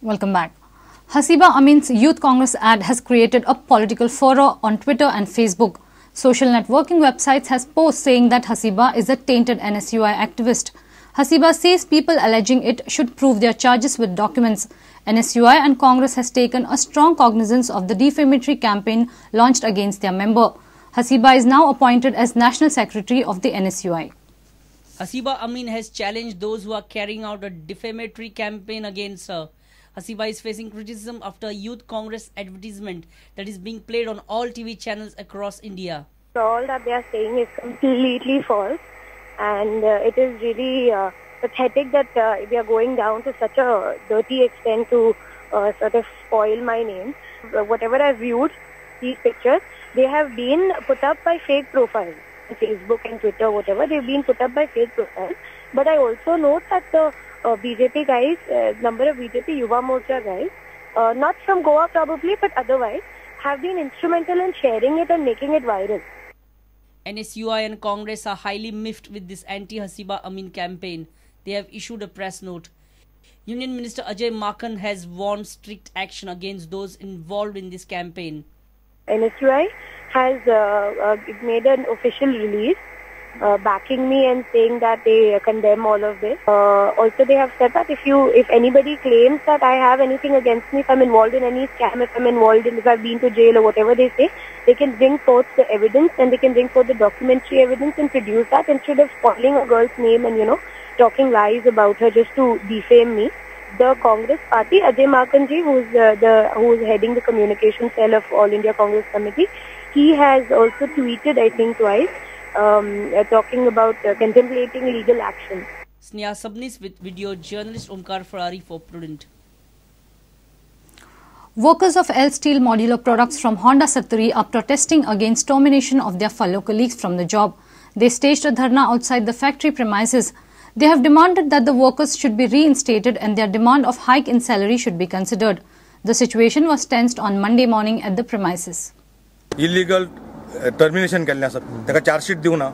Welcome back. Haseeb Amines' Youth Congress ad has created a political furor on Twitter and Facebook. Social networking websites has posts saying that Hasiba is a tainted NSUI activist. Hasiba says people alleging it should prove their charges with documents. NSUI and Congress has taken a strong cognizance of the defamatory campaign launched against their member. Hasiba is now appointed as National Secretary of the NSUI. Haseeb Amines has challenged those who are carrying out a defamatory campaign against her. Hasiba is facing criticism after a Youth Congress advertisement that is being played on all TV channels across India. All that they are saying is completely false, and it is really pathetic that they are going down to such a dirty extent to sort of spoil my name. Whatever I've viewed, these pictures, they have been put up by fake profiles. Facebook and Twitter, whatever, they've been put up by fake profiles. But I also note that the BJP guys, number of BJP Yuva Morcha guys, not from Goa probably, but otherwise, have been instrumental in sharing it and making it viral. NSUI and Congress are highly miffed with this anti-Haseeb Amines campaign. They have issued a press note. Union Minister Ajay Makhan has warned strict action against those involved in this campaign. NSUI has made an official release backing me and saying that they condemn all of this. Also, they have said that if anybody claims that I have anything against me, if I'm involved in any scam, if I've been to jail or whatever they say, they can bring forth the evidence and they can bring forth the documentary evidence and produce that instead of spoiling a girl's name and, talking lies about her just to defame me. The Congress party, Ajay Makhan ji, who's heading the communication cell of All India Congress Committee, he has also tweeted, I think twice, talking about contemplating legal action. Sneha Sabnis with video journalist Omkar Ferrari for Prudent. Workers of L Steel Modular Products from Honda Sattari are protesting against termination of their fellow colleagues from the job. They staged a dharna outside the factory premises. They have demanded that the workers should be reinstated and their demand of hike in salary should be considered. The situation was tensed on Monday morning at the premises. Illegal termination केल्लें आसा ताका charge sheet दिवना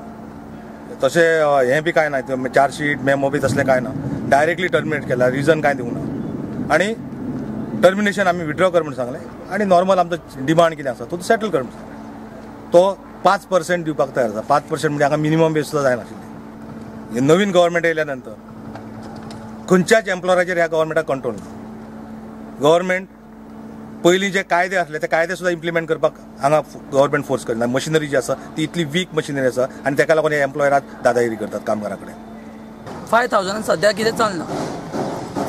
तशें हें B कांय ना charge sheet memo B तसलें कांय ना डायरेक्टली टर्मिनेट केला रिजन कांय दिवना आनी टर्मिनेशन आमी विड्रॉ कर म्हणून सांगलें आनी नॉर्मल आमचो डिमांड कितें आसा तो सेटल कर म्हणून तो 5% दिवपाक तयार आसा 5% म्हणजे हांगा मिनिमम बेस सुद्दां जायनाशिल्लें हे नवीन गव्हर्मेंट येयल्या नंतर खंयच्याच एम्प्लॉयराचेर ह्या गव्हर्मेंटाक कंट्रोल ना गव्हर्मेंट पयलीं जे कायदे आसले ते कायदे सुद्दां इम्प्लिमेंट करपाक हांगा गव्हर्मेंट फोर्स करना मशिनरी जी आसा ती इतली वीक मशिनरी आसा आनी ताका लागून हे एम्प्लॉयराक दादागिरी करतात कामगारा कडेन 5000 सद्या कितें चलना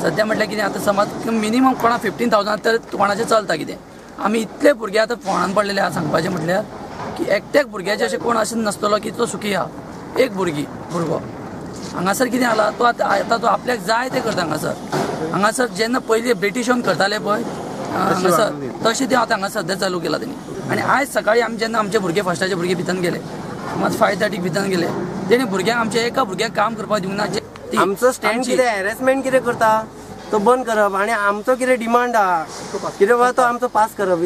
सद्या म्हटल्यार कितें आतां समज मिनिमम कोणा 15000 तर कोणाचें चलता कितें आमी इतले भुरगे आतां फोंडान पडलेले आहा सांगपाचें म्हटल्यार की एकट्याक भुरग्याचे अशें कोण अशें नासतलो की तो सुखी आहा एक भुरगो हांगासर कितें जाला तो आतां तो आपल्याक जाय तें करता हांगासर जेन्ना पयलीं ब्रिटिशान करताले पळय हांगासर तशें तें आतां हांगा सद्या चालू केला तेणी आनी आयज सकाळीं आमी जेन्ना आमचे भुरगे फस्टाचे भुरगे भितन गेले समज 5:30 भितन गेले तेणी भुरग्यांक आमच्या एका भुरग्याक काम करपाक दिवंक ना आमचो स्टँड कितें हॅरेसमेंट कितें करता तो बंद करप आनी आमचो कितें डिमांड आहा कितें वा तो आमचो पास करप.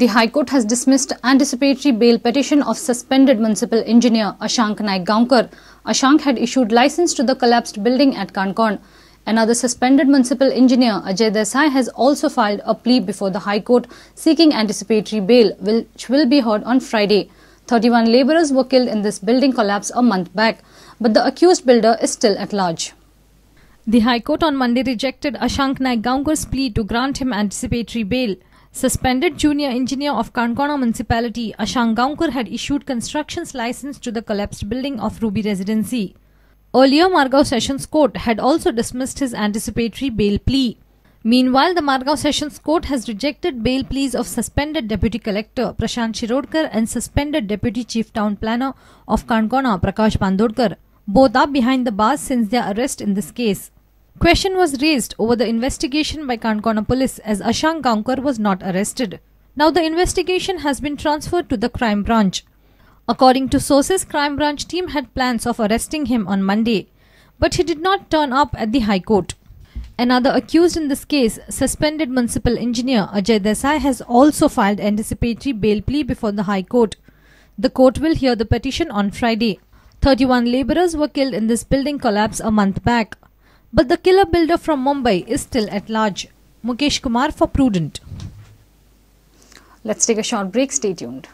The High Court has dismissed anticipatory bail petition of suspended municipal engineer Ashank Naik Gaonkar. Ashank had issued license to the collapsed building at Kankorn. Another suspended municipal engineer, Ajay Desai, has also filed a plea before the High Court seeking anticipatory bail, which will be heard on Friday. 31 labourers were killed in this building collapse a month back, but the accused builder is still at large. The High Court on Monday rejected Ashank Naik Gaonkar's plea to grant him anticipatory bail. Suspended junior engineer of Kankorn municipality, Ashank Gaonkar had issued construction's license to the collapsed building of Ruby Residency. Earlier, Margao Sessions Court had also dismissed his anticipatory bail plea. Meanwhile, the Margao Sessions Court has rejected bail pleas of suspended Deputy Collector Prashant Shirodkar and suspended Deputy Chief Town Planner of Kankorn Prakash Bandodkar. Both are behind the bars since their arrest in this case. Question was raised over the investigation by Kankorn police as Ashank Gaonkar was not arrested. Now the investigation has been transferred to the crime branch. According to sources, crime branch team had plans of arresting him on Monday, but he did not turn up at the High Court. Another accused in this case, suspended municipal engineer Ajay Desai, has also filed anticipatory bail plea before the High Court. The court will hear the petition on Friday. 31 labourers were killed in this building collapse a month back. But the killer builder from Mumbai is still at large. Mukesh Kumar for Prudent. Let's take a short break. Stay tuned.